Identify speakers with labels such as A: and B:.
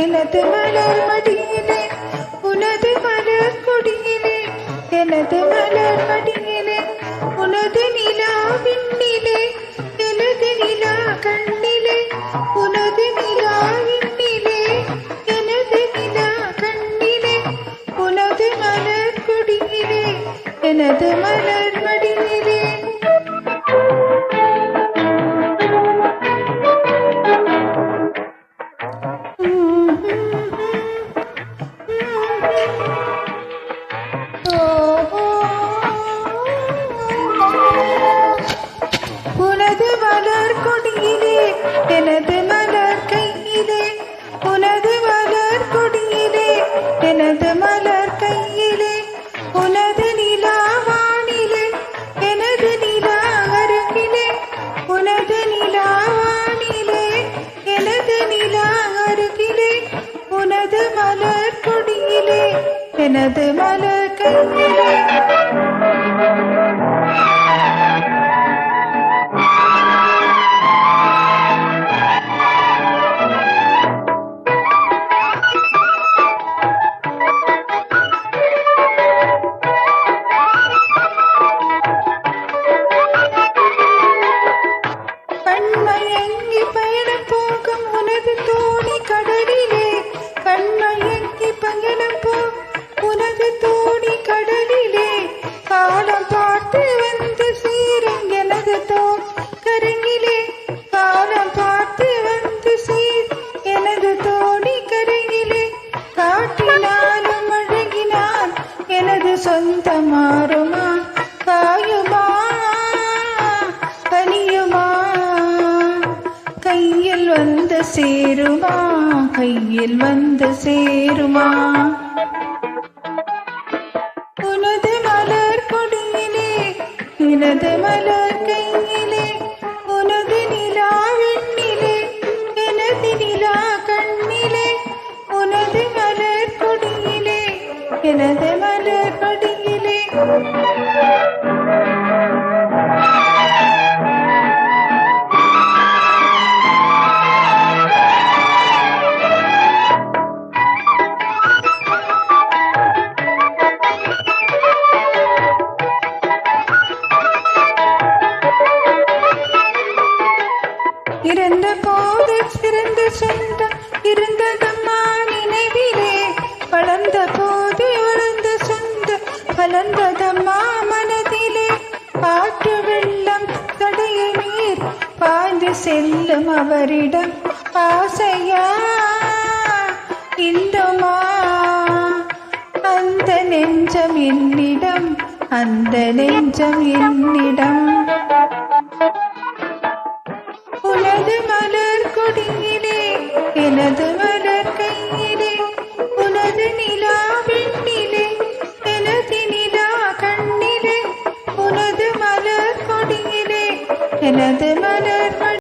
A: எனது மலர் மடியிலே உனது மலர் கொடியிலே எனது மலர் மடியிலே உனது நிலா விண்ணிலே எனது நிலா கண்ணிலே உனது நிலா விண்ணிலே எனது நிலா கண்ணிலே உனது மலர் கொடியிலே எனது மலர் மடியிலே உனது மலர் கொடியிலே எனது மலர் கையிலே உனது மலர் கொடியிலே எனது மலர் கையிலே உனது நிலா வானிலே எனது நிலா அருகிலே உனது நிலா வானிலே எனது நிலா அருகிலே உனது மலர் கொடியிலே எனது மலர் கையிலே கண்மயங்கி பயணம் போகும் உனது தோணி கடலிலே கண்மயங்கி பயணம் போகும் உனது தோணி கடலிலே காலம் பார்த்து வந்து சீரும் எனது கரையிலே காலம் பார்த்து வந்து சீர் எனது தோணி கரையிலே காட்டினாலும் அழகினான் எனது சொந்த மாறுமா காயுமா கனியுமா கையில் வந்து சேருமா கையில் வந்து சேருமா உனது மலர் கொடியிலே எனது மலர் கையிலே உனது நிலா வெண்ணிலே எனது நிலா கண்ணிலே உனது மலர் கொடியிலே எனது மலர் கொடியிலே இறந்த போது சிறந்த சொந்தம் இருந்ததம்மா நினைவிலே வளர்ந்த போது வளர்ந்த சொந்தம் வளர்ந்ததம்மா மனதிலே காற்று வெள்ளம் தடைய நீர் பாய்ந்து செல்லும் அவரிடம் ஆசையா இன்பமா அந்த நெஞ்சம் என்னிடம் அந்த நெஞ்சம் என்னிடம் உனது மலர் கொடியிலே எனது